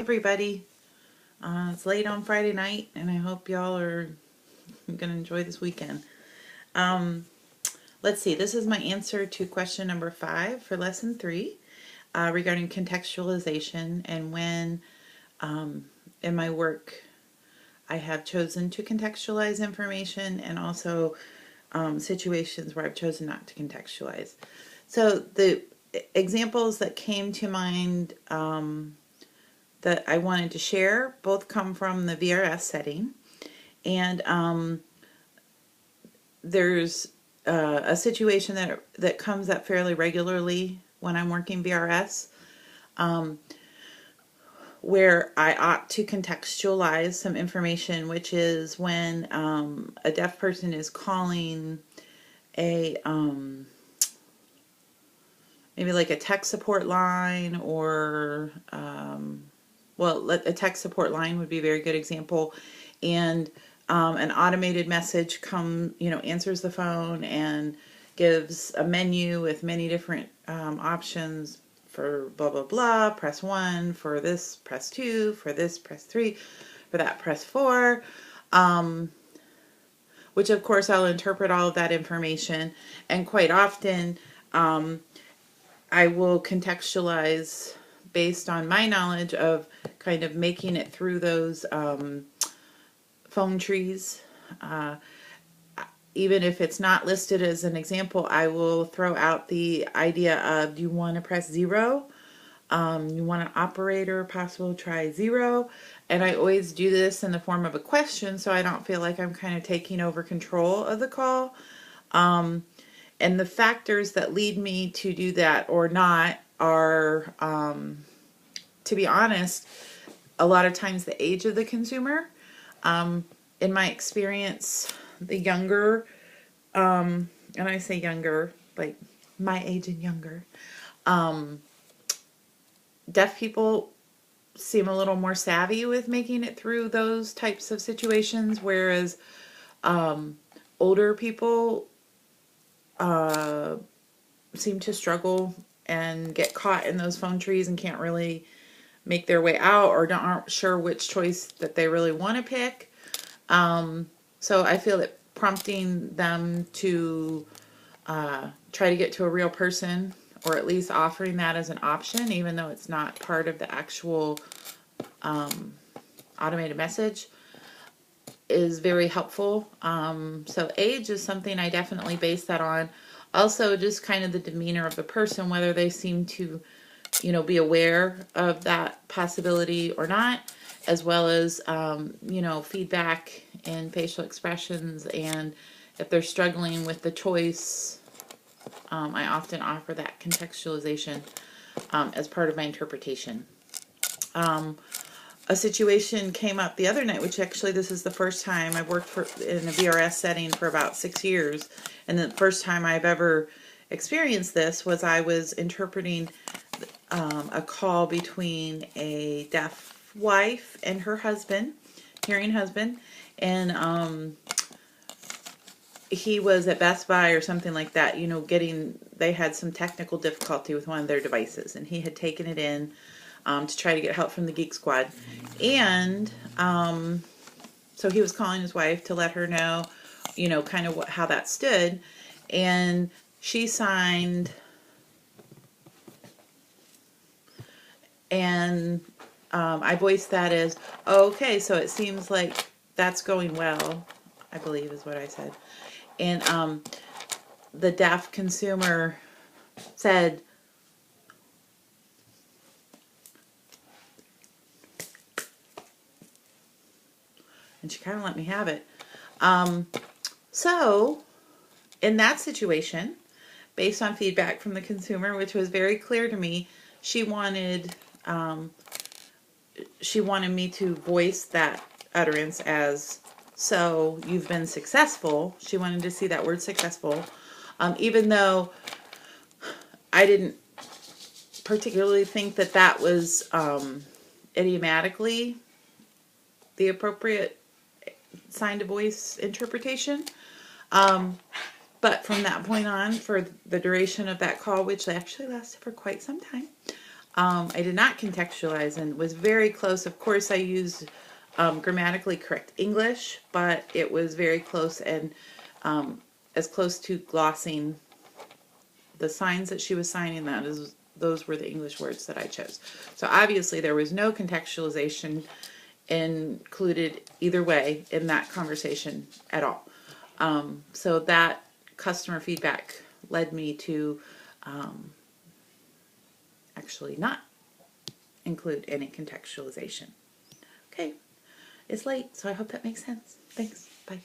Everybody. It's late on Friday night, and I hope y'all are going to enjoy this weekend. Um, let's see. This is my answer to question number 5 for lesson 3 regarding contextualization and when in my work I have chosen to contextualize information and also situations where I've chosen not to contextualize. So the examples that came to mind that I wanted to share both come from the VRS setting. And there's a situation that comes up fairly regularly when I'm working VRS, where I ought to contextualize some information, which is when a deaf person is calling a maybe like a tech support line, or a tech support line would be a very good example, and an automated message answers the phone and gives a menu with many different options for blah blah blah. Press 1 for this, press 2 for this, press 3 for that, press 4, which of course I'll interpret all of that information, and quite often I will contextualize based on my knowledge of kind of making it through those phone trees. Even if it's not listed as an example, I will throw out the idea of, do you want to press 0? You want an operator, possible try 0. And I always do this in the form of a question, so I don't feel like I'm kind of taking over control of the call. And the factors that lead me to do that or not are, to be honest, a lot of times the age of the consumer. In my experience, the younger, and I say younger, like my age and younger, deaf people seem a little more savvy with making it through those types of situations, whereas older people seem to struggle and get caught in those phone trees and can't really make their way out, or aren't sure which choice that they really want to pick. So I feel that prompting them to try to get to a real person, or at least offering that as an option, even though it's not part of the actual automated message, is very helpful. So age is something I definitely base that on. Also, just kind of the demeanor of the person, whether they seem to, be aware of that possibility or not, as well as, feedback and facial expressions. And if they're struggling with the choice, I often offer that contextualization as part of my interpretation. A situation came up the other night, which actually this is the first time I've worked in a VRS setting for about 6 years. And the first time I've ever experienced this was I was interpreting a call between a deaf wife and her husband, hearing husband, and he was at Best Buy or something like that, they had some technical difficulty with one of their devices, and he had taken it in to try to get help from the Geek Squad. And so he was calling his wife to let her know, kind of how that stood. And she signed, and I voiced that as, okay, so it seems like that's going well, I believe is what I said. And the deaf consumer said, and she kind of let me have it. So in that situation, based on feedback from the consumer, which was very clear to me, she wanted me to voice that utterance as, so you've been successful. She wanted to see that word successful, even though I didn't particularly think that was idiomatically the appropriate sign to voice interpretation. But from that point on, for the duration of that call, which actually lasted for quite some time, I did not contextualize and was very close. Of course, I used grammatically correct English, but it was very close and as close to glossing the signs that she was signing. Those were the English words that I chose. So obviously there was no contextualization included either way in that conversation at all. So that customer feedback led me to actually not include any contextualization. Okay, it's late, so I hope that makes sense. Thanks. Bye.